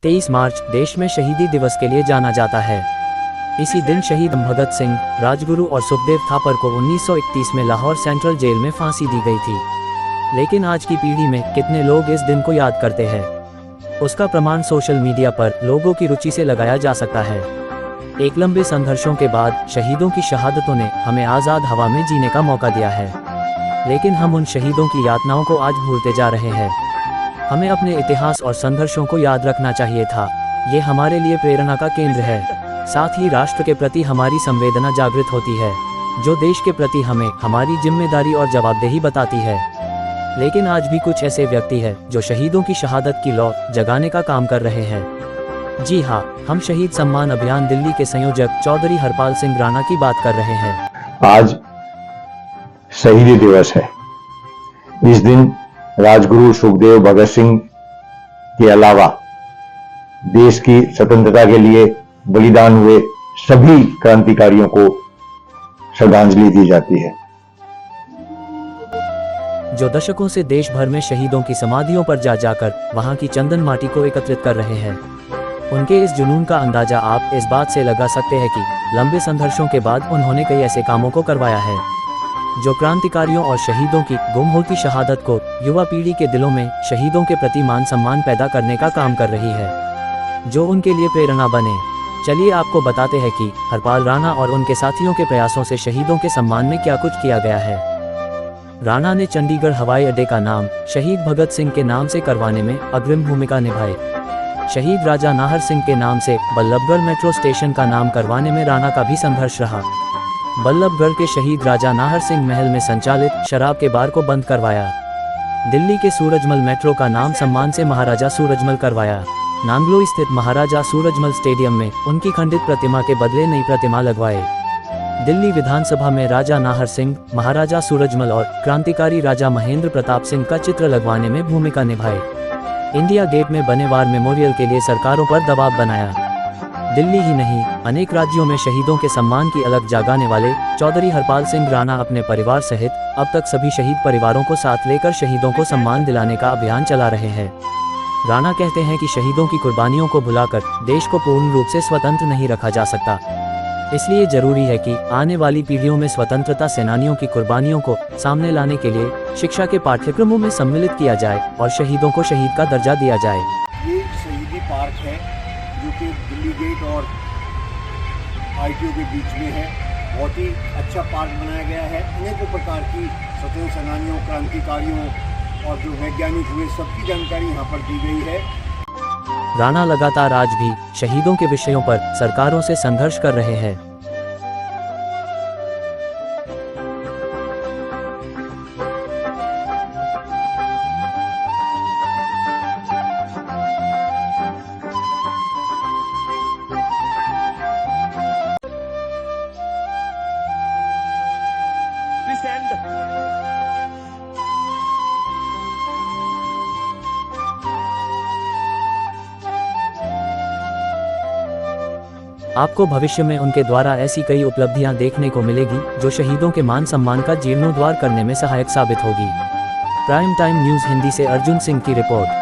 23 मार्च देश में शहीदी दिवस के लिए जाना जाता है। इसी दिन शहीद भगत सिंह, राजगुरु और सुखदेव थापर को 1931 में लाहौर सेंट्रल जेल में फांसी दी गई थी। लेकिन आज की पीढ़ी में कितने लोग इस दिन को याद करते हैं, उसका प्रमाण सोशल मीडिया पर लोगों की रुचि से लगाया जा सकता है। एक लंबे संघर्षों के बाद शहीदों की शहादतों ने हमें आज़ाद हवा में जीने का मौका दिया है, लेकिन हम उन शहीदों की यातनाओं को आज भूलते जा रहे हैं। हमें अपने इतिहास और संघर्षों को याद रखना चाहिए था। ये हमारे लिए प्रेरणा का केंद्र है। साथ ही राष्ट्र के प्रति हमारी संवेदना जागृत होती है, जो देश के प्रति हमें हमारी जिम्मेदारी और जवाबदेही बताती है। लेकिन आज भी कुछ ऐसे व्यक्ति हैं जो शहीदों की शहादत की लौ जगाने का काम कर रहे हैं। जी हाँ, हम शहीद सम्मान अभियान दिल्ली के संयोजक चौधरी हरपाल सिंह राणा की बात कर रहे हैं। आज शहीदी दिवस है। इस दिन राजगुरु सुखदेव भगत सिंह के अलावा देश की स्वतंत्रता के लिए बलिदान हुए सभी क्रांतिकारियों को श्रद्धांजलि दी जाती है, जो दशकों से देश भर में शहीदों की समाधियों पर जा जाकर वहां की चंदन माटी को एकत्रित कर रहे हैं। उनके इस जुनून का अंदाजा आप इस बात से लगा सकते हैं कि लंबे संघर्षों के बाद उन्होंने कई ऐसे कामों को करवाया है जो क्रांतिकारियों और शहीदों की गुम होती शहादत को युवा पीढ़ी के दिलों में शहीदों के प्रति मान सम्मान पैदा करने का काम कर रही है, जो उनके लिए प्रेरणा बने। चलिए आपको बताते हैं कि हरपाल राणा और उनके साथियों के प्रयासों से शहीदों के सम्मान में क्या कुछ किया गया है। राणा ने चंडीगढ़ हवाई अड्डे का नाम शहीद भगत सिंह के नाम से करवाने में अग्रिम भूमिका निभाई। शहीद राजा नाहर सिंह के नाम से बल्लभगढ़ मेट्रो स्टेशन का नाम करवाने में राणा का भी संघर्ष रहा। बल्लभगढ़ के शहीद राजा नाहर सिंह महल में संचालित शराब के बार को बंद करवाया। दिल्ली के सूरजमल मेट्रो का नाम सम्मान से महाराजा सूरजमल करवाया। नांगलो स्थित महाराजा सूरजमल स्टेडियम में उनकी खंडित प्रतिमा के बदले नई प्रतिमा लगवाए। दिल्ली विधानसभा में राजा नाहर सिंह, महाराजा सूरजमल और क्रांतिकारी राजा महेंद्र प्रताप सिंह का चित्र लगवाने में भूमिका निभाई। इंडिया गेट में बने वार मेमोरियल के लिए सरकारों पर दबाव बनाया। दिल्ली ही नहीं, अनेक राज्यों में शहीदों के सम्मान की अलग जगाने वाले चौधरी हरपाल सिंह राणा अपने परिवार सहित अब तक सभी शहीद परिवारों को साथ लेकर शहीदों को सम्मान दिलाने का अभियान चला रहे हैं। राणा कहते हैं कि शहीदों की कुर्बानियों को भुलाकर देश को पूर्ण रूप से स्वतंत्र नहीं रखा जा सकता। इसलिए जरूरी है कि आने वाली पीढ़ियों में स्वतंत्रता सेनानियों की कुर्बानियों को सामने लाने के लिए शिक्षा के पाठ्यक्रमों में सम्मिलित किया जाए और शहीदों को शहीद का दर्जा दिया जाए। ये शहीदी पार्क है जो कि दिल्ली गेट और ITO के बीच में है। बहुत ही अच्छा पार्क बनाया गया है। अनेकों प्रकार की स्वतंत्र सेनानियों, क्रांतिकारियों और जो वैज्ञानिक हुए सबकी जानकारी यहाँ पर दी गई है। राणा लगातार आज भी शहीदों के विषयों पर सरकारों से संघर्ष कर रहे हैं। आपको भविष्य में उनके द्वारा ऐसी कई उपलब्धियां देखने को मिलेगी जो शहीदों के मान सम्मान का जीर्णोद्धार करने में सहायक साबित होगी। प्राइम टाइम न्यूज़ हिंदी से अर्जुन सिंह की रिपोर्ट।